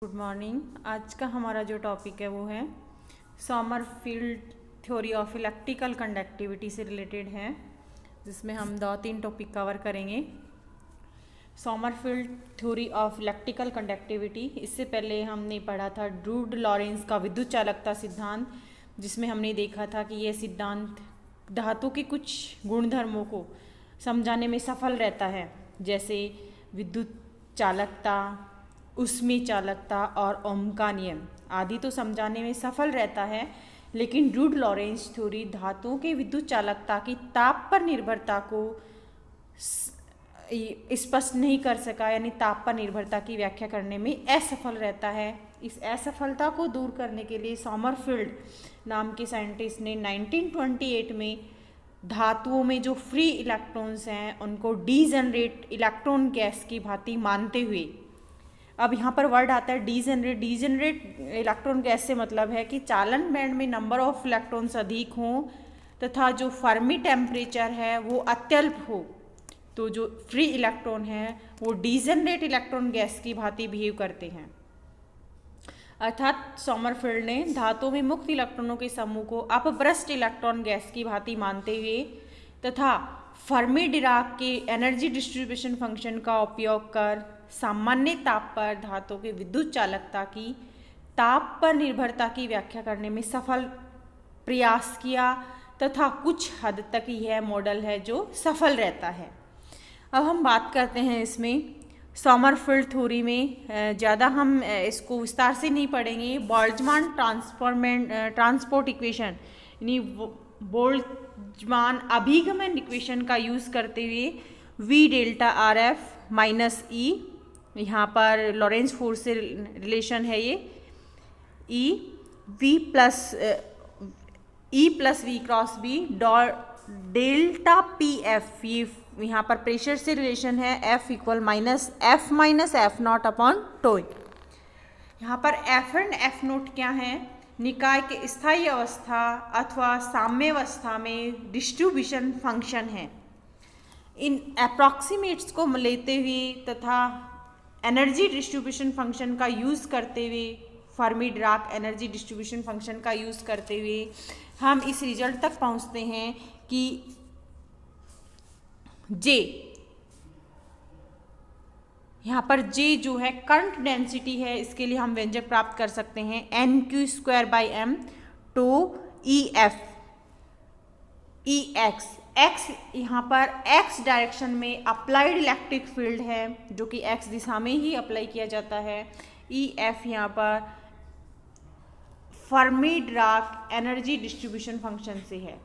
Good morning. आज का हमारा जो टॉपिक है वो है Sommerfeld theory of electrical conductivity से रिलेटेड है, जिसमें हम 2-3 टॉपिक कवर करेंगे। Sommerfeld theory of electrical conductivity, इससे पहले हमने पढ़ा था ड्रूड लॉरेंस का विद्युत चालकता सिद्धांत, जिसमें हमने देखा था कि यह सिद्धांत धातु के कुछ गुणधर्मों को समझाने में सफल रहता है, जैसे विद्युत चालकता, ऊष्मीय चालकता और ओम का नियम आदि तो समझाने में सफल रहता है। लेकिन ड्रूड लॉरेंस थ्योरी धातुओं के विद्युत चालकता की ताप पर निर्भरता को स्पष्ट नहीं कर सका, यानी ताप पर निर्भरता की व्याख्या करने में असफल रहता है। इस असफलता को दूर करने के लिए समरफील्ड नाम के साइंटिस्ट ने 1928 में धातुओं में जो फ्री इलेक्ट्रॉन्स हैं उनको डीजनरेट इलेक्ट्रॉन गैस की भांति मानते हुए, अब यहाँ पर वर्ड आता है डीजनरेट। डीजनरेट इलेक्ट्रॉन गैस से मतलब है कि चालन बैंड में नंबर ऑफ इलेक्ट्रॉन्स अधिक हों तथा जो फर्मी टेम्परेचर है वो अत्यल्प हो, तो जो फ्री इलेक्ट्रॉन है वो डीजनरेट इलेक्ट्रॉन गैस की भांति बिहेव करते हैं। अर्थात समरफील्ड ने धातुओं में मुक्त इलेक्ट्रॉनों के समूह को अपभ्रष्ट इलेक्ट्रॉन गैस की भांति मानते हुए तथा फर्मी डिराक के एनर्जी डिस्ट्रीब्यूशन फंक्शन का उपयोग कर सामान्य ताप पर धातु के विद्युत चालकता की ताप पर निर्भरता की व्याख्या करने में सफल प्रयास किया तथा कुछ हद तक यह मॉडल है जो सफल रहता है। अब हम बात करते हैं इसमें समरफील्ड थ्योरी में, ज़्यादा हम इसको विस्तार से नहीं पढ़ेंगे। बोल्ट्जमान ट्रांसपोर्ट इक्वेशन यानी बोल्ट्जमान अभिगमन इक्वेशन का यूज़ करते हुए V delta r f minus e, यहाँ पर लॉरेंस फोर्स से रिलेशन है ये, e plus v cross b delta p f, ये यहाँ पर प्रेशर से रिलेशन है, f equal minus f naught upon tau. यहाँ पर एफ एंड एफ नोट क्या है? निकाय के स्थायी अवस्था अथवा साम्यावस्था में डिस्ट्रीब्यूशन फंक्शन है। इन अप्रॉक्सीमेट्स को लेते हुए तथा एनर्जी डिस्ट्रीब्यूशन फंक्शन का यूज़ करते हुए, Fermi Dirac energy distribution function का यूज़ करते हुए हम इस रिजल्ट तक पहुंचते हैं कि जे, यहाँ पर जे जो है करंट डेंसिटी है, इसके लिए हम व्यंजक प्राप्त कर सकते हैं NQ² to EF EX। X यहाँ पर एक्स डायरेक्शन में अप्लाइड इलेक्ट्रिक फील्ड है जो कि एक्स दिशा में ही अप्लाई किया जाता है। EF यहाँ पर Fermi Dirac energy distribution function से है।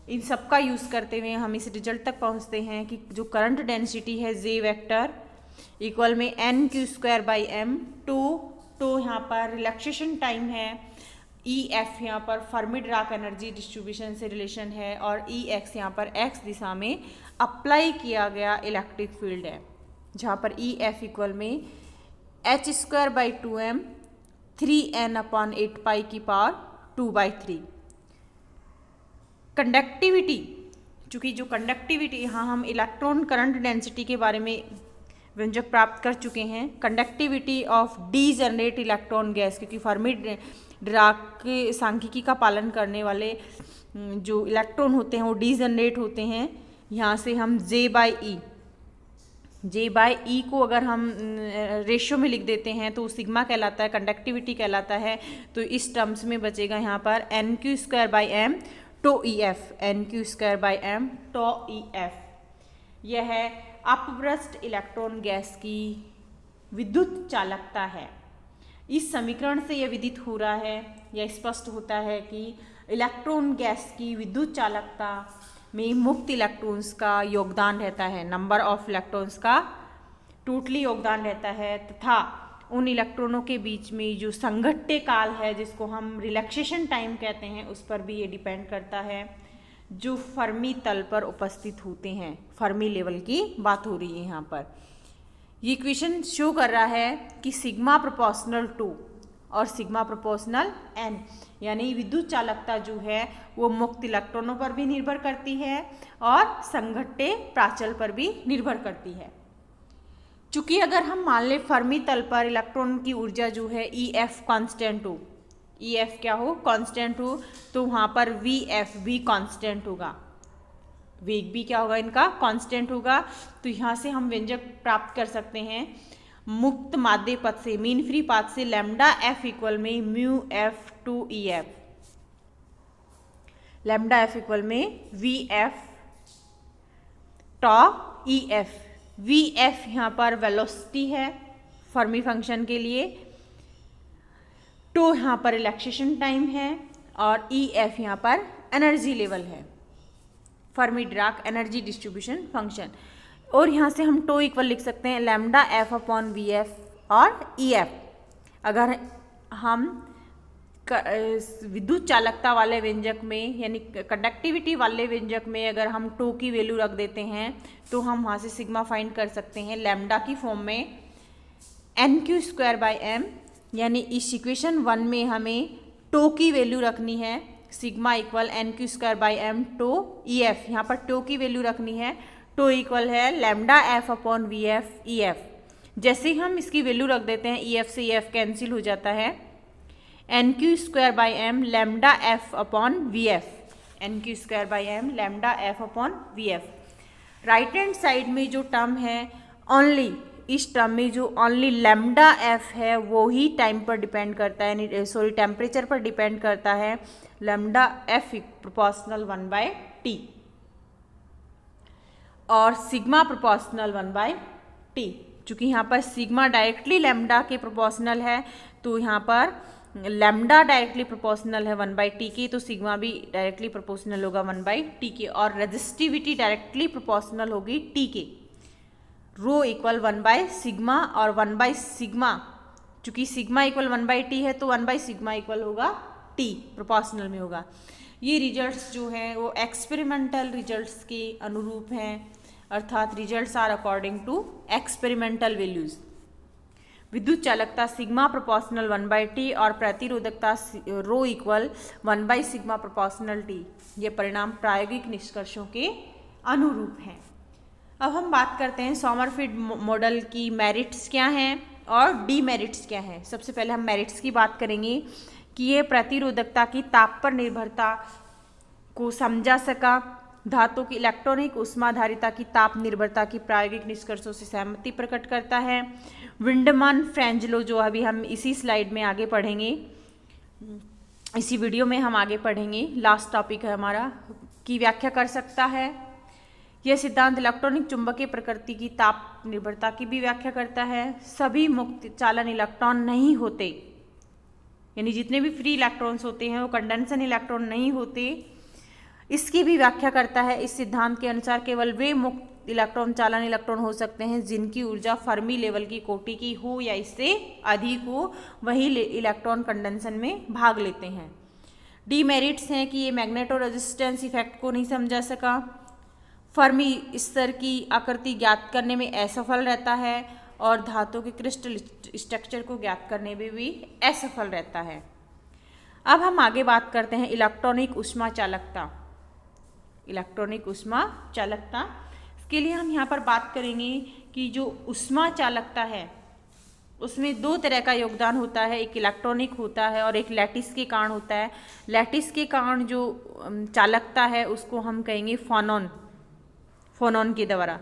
इन सब का यूज़ करते हुए हम इस रिजल्ट तक पहुँचते हैं कि जो करंट डेंसिटी है J वेक्टर इक्वल में NQ² टू यहाँ पर रिलैक्सेशन टाइम है, EF यहाँ पर फर्मी डिराक एनर्जी डिस्ट्रीब्यूशन से रिलेशन है और EX यहाँ पर X दिशा में अप्लाई किया गया इलेक्ट्रिक फील्ड है, जहाँ पर EF इक्वल में h²/2m 3n/8π⁴ कंडक्टिविटी, चूँकि जो कंडक्टिविटी, यहाँ हम इलेक्ट्रॉन करंट डेंसिटी के बारे में व्यंजक प्राप्त कर चुके हैं। Conductivity of degenerate electron gas, क्योंकि फर्मी डिराक सांख्यिकी का पालन करने वाले जो इलेक्ट्रॉन होते हैं वो डीजनरेट होते हैं। यहाँ से हम J/E को अगर हम रेशियो में लिख देते हैं तो सिग्मा कहलाता है, कंडक्टिविटी कहलाता है। तो इस टर्म्स में बचेगा यहाँ पर NQ² to EF, NQ² to EF। यह है अपभ्रष्ट इलेक्ट्रॉन गैस की विद्युत चालकता है। इस समीकरण से यह विदित हो रहा है, यह स्पष्ट होता है कि इलेक्ट्रॉन गैस की विद्युत चालकता में मुक्त इलेक्ट्रॉन्स का योगदान रहता है, नंबर ऑफ इलेक्ट्रॉन्स का टोटली योगदान रहता है, तथा उन इलेक्ट्रॉनों के बीच में जो संघट्य काल है जिसको हम रिलैक्सेशन टाइम कहते हैं उस पर भी ये डिपेंड करता है, जो फर्मी तल पर उपस्थित होते हैं। फर्मी लेवल की बात हो रही है यहाँ पर। ये इक्वेशन शो कर रहा है कि सिग्मा प्रोपोर्शनल 2 और सिग्मा प्रोपोर्शनल n, यानी विद्युत चालकता जो है वो मुक्त इलेक्ट्रॉनों पर भी निर्भर करती है और संघट्य प्राचल पर भी निर्भर करती है। चूंकि अगर हम मान लें फर्मी तल पर इलेक्ट्रॉन की ऊर्जा जो है EF कांस्टेंट हो, EF क्या हो, कांस्टेंट हो, तो वहाँ पर VF भी कांस्टेंट होगा, वेग भी क्या होगा इनका, कांस्टेंट होगा। तो यहाँ से हम व्यंजक प्राप्त कर सकते हैं मुक्त माध्य पथ से, मीन फ्री पाथ से, लैम्डा F इक्वल में mu F to EF, lambda F equal में VF टॉ EF। VF यहाँ पर वेलोसिटी है फर्मी फंक्शन के लिए, टो यहाँ पर रिलैक्सेशन टाइम है, और EF यहाँ पर एनर्जी लेवल है, Fermi Dirac energy distribution function. और यहाँ से हम टो इक्वल लिख सकते हैं लैम्डा F अपॉन VF और EF। अगर हम विद्युत चालकता वाले व्यंजक में यानी कंडक्टिविटी वाले व्यंजक में अगर हम टो की वैल्यू रख देते हैं तो हम वहाँ से सिग्मा फाइंड कर सकते हैं लैम्डा की फॉर्म में NQ²/m, यानी इस इक्वेशन 1 में हमें टो की वैल्यू रखनी है sigma equal NQ²/m to EF, यहाँ पर टो की वैल्यू रखनी है, टो इक्वल है lambda F upon VF EF। जैसे ही हम इसकी वैल्यू रख देते हैं EF से EF कैंसिल हो जाता है, NQ²/m lambda F upon VF, NQ²/m lambda F upon VF। Right hand side में जो टर्म है ओनली, इस टर्म में जो ओनली लैम्डा F है वो ही टाइम पर डिपेंड करता है, सॉरी टेम्परेचर पर डिपेंड करता है, लैम्डा F प्रोपोर्शनल 1/T और सिग्मा प्रोपोर्शनल 1/T। चूँकि यहाँ पर सिग्मा डायरेक्टली लैम्डा के प्रोपोर्शनल है तो यहाँ पर लैम्डा डायरेक्टली प्रोपोर्शनल है 1/T के, तो सिग्मा भी डायरेक्टली प्रोपोर्शनल होगा 1/T के, और रेजिस्टिविटी डायरेक्टली प्रोपोर्शनल होगी T के। रो इक्वल 1/सिग्मा और 1/सिग्मा, चूँकि सिग्मा इक्वल 1/T है तो 1/सिग्मा इक्वल होगा T, प्रोपोर्शनल में होगा। ये रिजल्ट्स जो हैं वो एक्सपेरिमेंटल रिजल्ट्स के अनुरूप हैं, अर्थात results are according to experimental values. विद्युत चालकता सिग्मा प्रोपोर्शनल 1/T और प्रतिरोधकता रो इक्वल 1/सिग्मा प्रोपोर्शनल T। ये परिणाम प्रायोगिक निष्कर्षों के अनुरूप हैं। अब हम बात करते हैं सोमरफेल्ड मॉडल की मेरिट्स क्या हैं और डीमेरिट्स क्या हैं। सबसे पहले हम मेरिट्स की बात करेंगे कि ये प्रतिरोधकता की ताप पर निर्भरता को समझा सका, धातु की इलेक्ट्रॉनिक ऊष्माधारिता की ताप निर्भरता की प्रायोगिक निष्कर्षों से सहमति प्रकट करता है। विंडमान फ्रेंजलो, जो अभी हम इसी स्लाइड में आगे पढ़ेंगे, इसी वीडियो में हम आगे पढ़ेंगे, लास्ट टॉपिक है हमारा, की व्याख्या कर सकता है। यह सिद्धांत इलेक्ट्रॉनिक चुंबकीय प्रकृति की ताप निर्भरता की भी व्याख्या करता है। सभी मुक्त चालन इलेक्ट्रॉन नहीं होते, यानी जितने भी फ्री इलेक्ट्रॉन्स होते हैं वो कंडेंसन इलेक्ट्रॉन नहीं होते, इसकी भी व्याख्या करता है। इस सिद्धांत के अनुसार केवल वे मुक्त इलेक्ट्रॉन चालन इलेक्ट्रॉन हो सकते हैं जिनकी ऊर्जा फर्मी लेवल की कोटि की हो या इससे अधिक हो, वही इलेक्ट्रॉन कंडेंसन में भाग लेते हैं। डीमेरिट्स हैं कि ये मैग्नेटो रेजिस्टेंस इफेक्ट को नहीं समझा सका, फर्मी स्तर की आकृति ज्ञात करने में असफल रहता है, और धातु के क्रिस्टल स्ट्रक्चर को ज्ञात करने में भी असफल रहता है। अब हम आगे बात करते हैं इलेक्ट्रॉनिक ऊष्मा चालकता। इलेक्ट्रॉनिक ऊष्मा चालकता के लिए हम यहाँ पर बात करेंगे कि जो ऊष्मा चालकता है उसमें दो तरह का योगदान होता है, एक इलेक्ट्रॉनिक होता है और एक लैटिस के कारण होता है। लैटिस के कारण जो चालकता है उसको हम कहेंगे फोनॉन, फोनॉन के द्वारा,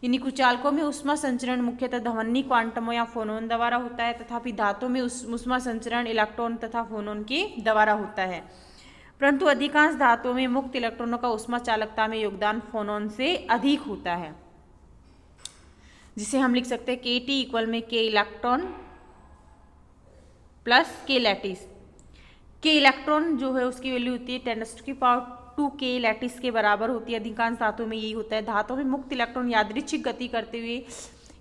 यानी कुचालकों में ऊष्मा संचरण मुख्यतः ध्वनि क्वांटमों या फोनॉन द्वारा होता है, तथापि धातु में ऊष्मा संचरण इलेक्ट्रॉन तथा फोनॉन के द्वारा होता है। परंतु अधिकांश धातुओं में मुक्त इलेक्ट्रॉनों का ऊष्मा चालकता में योगदान फोनॉन से अधिक होता है, जिसे हम लिख सकते हैं KT इक्वल में K electron plus K lattice. K electron जो है उसकी वैल्यू होती है 10⁻² K लैटिस के बराबर होती है। अधिकांश धातुओं में यही होता है। धातुओं में मुक्त इलेक्ट्रॉन यादृच्छिक गति करते हुए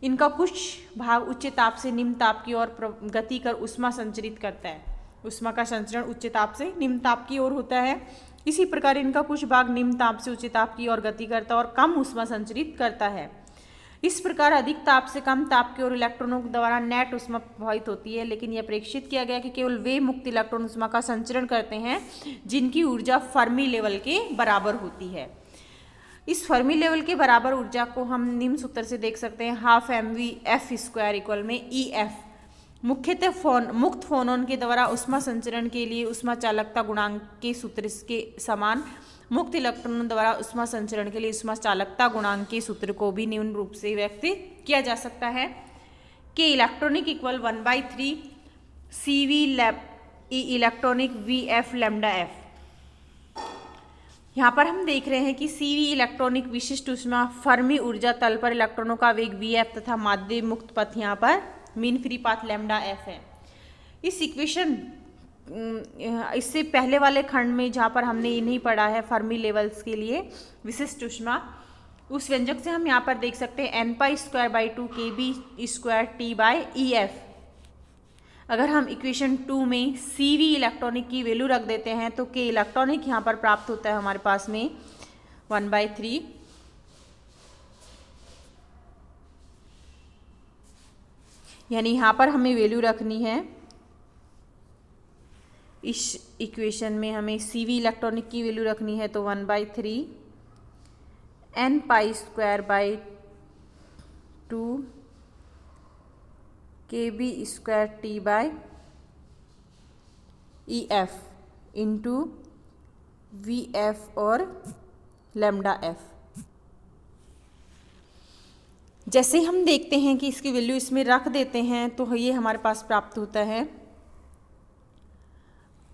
इनका कुछ भाग उच्च ताप से निम्न ताप की ओर गति कर ऊष्मा संचरित करता है। ऊष्मा का संचरण उच्च ताप से निम्न ताप की ओर होता है। इसी प्रकार इनका कुछ भाग निम्न ताप से उच्च ताप की ओर गति करता है और कम ऊष्मा संचरित करता है। इस प्रकार अधिक ताप से कम ताप की ओर इलेक्ट्रॉनों द्वारा नेट ऊष्मा प्रभावित होती है, लेकिन यह प्रेक्षित किया गया कि केवल वे मुक्त इलेक्ट्रॉन ऊष्मा का संचरण करते हैं जिनकी ऊर्जा फर्मी लेवल के बराबर होती है। इस फर्मी लेवल के बराबर ऊर्जा को हम निम्न सूत्र से देख सकते हैं, हाफ mv/f² इक्वल में EF। मुख्यतः मुक्त फोनॉन के द्वारा ऊष्मा संचरण के लिए ऊष्मा चालकता गुणांक के सूत्र के समान मुक्त इलेक्ट्रॉनों द्वारा ऊष्मा संचरण के लिए ऊष्मा चालकता गुणांक के सूत्र को भी निम्न रूप से व्यक्त किया जा सकता है, के electronic equal 1/3 CV electronic VF lambda F। यहाँ पर हम देख रहे हैं कि CV इलेक्ट्रॉनिक विशिष्ट ऊष्मा फर्मी ऊर्जा तल पर इलेक्ट्रॉनों का वेग VF तथा माध्य मुक्त पथ यहाँ पर mean free path lambda F है। इस इक्वेशन इससे पहले वाले खंड में जहाँ पर हमने ये नहीं पढ़ा है फर्मी लेवल्स के लिए विशिष्ट ऊष्मा, उस व्यंजक से हम यहाँ पर देख सकते हैं n π² / 2 kb² T/EF। अगर हम इक्वेशन 2 में CV इलेक्ट्रॉनिक की वैल्यू रख देते हैं तो के इलेक्ट्रॉनिक यहाँ पर प्राप्त होता है हमारे पास में 1/3, यानी यहाँ पर हमें वैल्यू रखनी है। इस इक्वेशन में हमें CV इलेक्ट्रॉनिक की वैल्यू रखनी है तो 1/3 n π² / 2 kb² T/EF into VF और लैम्डा F। जैसे हम देखते हैं कि इसकी वैल्यू इसमें रख देते हैं तो ये हमारे पास प्राप्त होता है,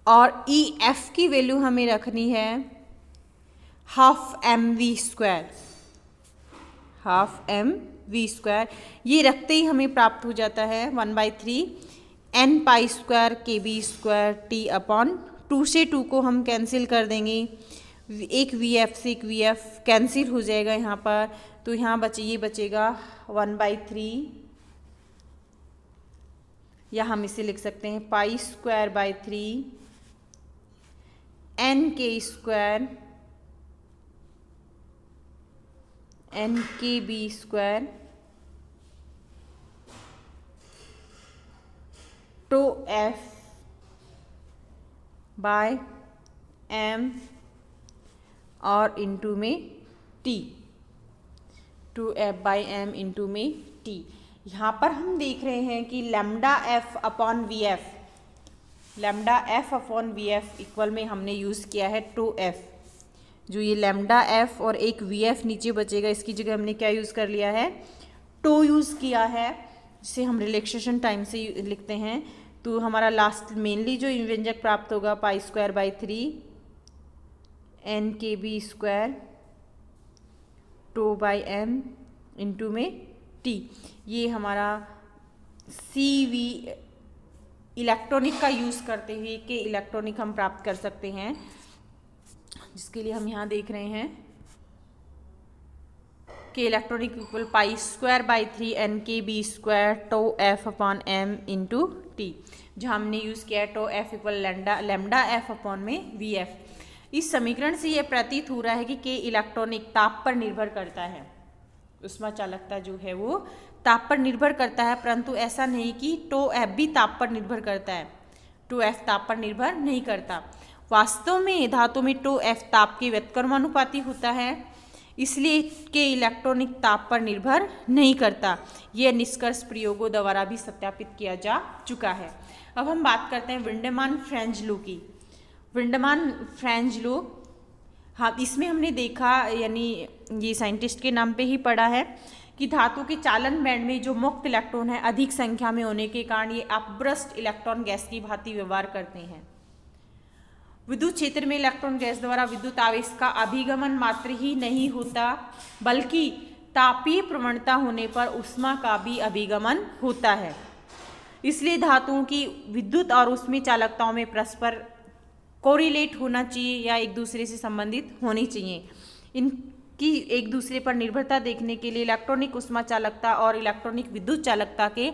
और EF की वैल्यू हमें रखनी है हाफ mv²। ये रखते ही हमें प्राप्त हो जाता है 1/3 n π² kb² T/2 से 2 को हम कैंसिल कर देंगे, एक VF से एक VF कैंसिल हो जाएगा यहाँ पर, तो यहाँ ये बचेगा 1/3, या हम इसे लिख सकते हैं π²/3 nkb² f/m और इंटू में T, 2f/m इंटू में T। यहाँ पर हम देख रहे हैं कि लैम्डा f/VF इक्वल में हमने यूज़ किया है 2f। जो ये लैम्डा f और एक VF नीचे बचेगा, इसकी जगह हमने क्या यूज़ कर लिया है, 2 यूज़ किया है, जिसे हम रिलैक्सेशन टाइम से लिखते हैं। तो हमारा लास्ट मेनली जो व्यंजक प्राप्त होगा π²/3 nkb² 2/m इंटू में T। ये हमारा CV इलेक्ट्रॉनिक का यूज़ करते हुए के इलेक्ट्रॉनिक हम प्राप्त कर सकते हैं, जिसके लिए हम यहाँ देख रहे हैं के electronic equal π²/3 nkb² f/m into T, जहाँ हमने यूज़ किया है f इक्वल लैम्डा f/VF। इस समीकरण से यह प्रतीत हो रहा है कि के इलेक्ट्रॉनिक ताप पर निर्भर करता है, ऊष्मा चालकता जो है वो ताप पर निर्भर करता है, परंतु ऐसा नहीं कि f भी ताप पर निर्भर करता है। f ताप पर निर्भर नहीं करता। वास्तव में धातु में f ताप के व्युत्क्रमानुपाती होता है, इसलिए के इलेक्ट्रॉनिक ताप पर निर्भर नहीं करता। यह निष्कर्ष प्रयोगों द्वारा भी सत्यापित किया जा चुका है। अब हम बात करते हैं विंडमान फ्रेंच लॉ की। विंडमान फ्रेंच लॉ, हाँ, इसमें हमने देखा, यानी ये साइंटिस्ट के नाम पे ही पढ़ा है कि धातु के चालन बैंड में जो मुक्त इलेक्ट्रॉन है अधिक संख्या में होने के कारण ये अपभ्रष्ट इलेक्ट्रॉन गैस की भांति व्यवहार करते हैं। विद्युत क्षेत्र में इलेक्ट्रॉन गैस द्वारा विद्युत आवेश का अभिगमन मात्र ही नहीं होता, बल्कि तापीय प्रवणता होने पर ऊष्मा का भी अभिगमन होता है। इसलिए धातुओं की विद्युत और ऊष्मीय चालकताओं में परस्पर कोरिलेट होना चाहिए या एक दूसरे से संबंधित होनी चाहिए। इनकी एक दूसरे पर निर्भरता देखने के लिए इलेक्ट्रॉनिक ऊष्मा चालकता और इलेक्ट्रॉनिक विद्युत चालकता के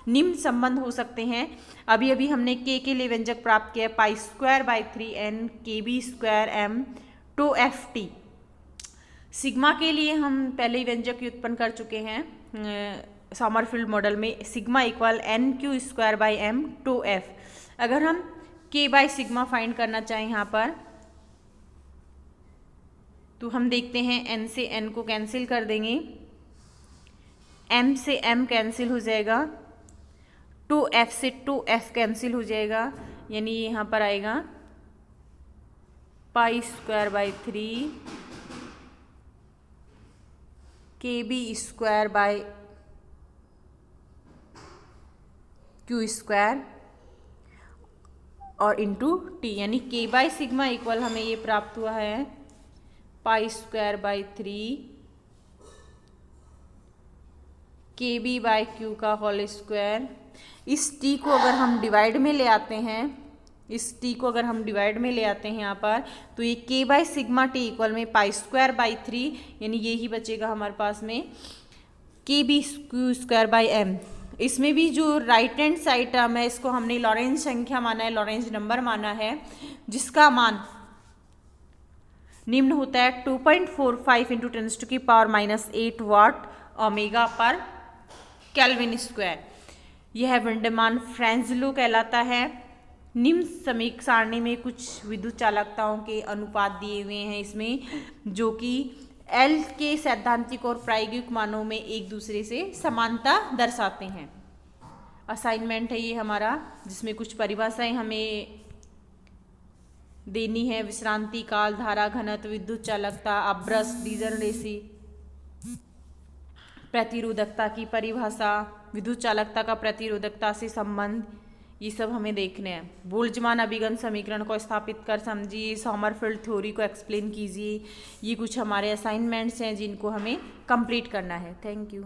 निम्न संबंध हो सकते हैं। अभी अभी हमने के लिए व्यंजक प्राप्त किया π²/3 nkb² m 2ft। सिग्मा के लिए हम पहले ही व्यंजक व्युत्पन्न कर चुके हैं समरफील्ड मॉडल में, सिग्मा इक्वल nq²/m 2f। अगर हम k/σ फाइंड करना चाहें यहाँ पर तो हम देखते हैं n से n को कैंसिल कर देंगे, m से m कैंसिल हो जाएगा, 2f से 2f कैंसिल हो जाएगा, यानी यहाँ पर आएगा pi square by 3 KB square by Q square और इंटू टी, यानी K बाई सिग्मा इक्वल हमें ये प्राप्त हुआ है pi square by 3 KB by Q का होल स्क्वायर। इस T को अगर हम डिवाइड में ले आते हैं, इस T को अगर हम डिवाइड में ले आते हैं यहाँ पर, तो ये K by sigma T equal में पाई स्क्वायर बाई 3, यानी ये ही बचेगा हमारे पास में KB Q square by M। इसमें भी जो राइट हैंड साइड टर्म है इसको हमने लॉरेंज संख्या माना है, लॉरेंज नंबर माना है, जिसका मान निम्न होता है 2.45 इंटू 10⁻⁻8 वाट ओमेगा पर केल्विन स्क्वायर। यह विंडमान फ्रेंज लॉ कहलाता है। निम्न समीक सारणी में कुछ विद्युत चालकताओं के अनुपात दिए हुए हैं इसमें, जो कि L के सैद्धांतिक और प्रायोगिक मानों में एक दूसरे से समानता दर्शाते हैं। असाइनमेंट है ये हमारा, जिसमें कुछ परिभाषाएं हमें देनी है। विश्रांति काल, धारा घनत्व, विद्युत चालकता, अब्रस, डिजनरेसी, प्रतिरोधकता की परिभाषा, विद्युत चालकता का प्रतिरोधकता से संबंध, ये सब हमें देखने हैं। बोल्ट्जमान अभिगम समीकरण को स्थापित कर समझिए, सॉमरफेल्ड थ्योरी को एक्सप्लेन कीजिए। ये कुछ हमारे असाइनमेंट्स हैं जिनको हमें कंप्लीट करना है। Thank you.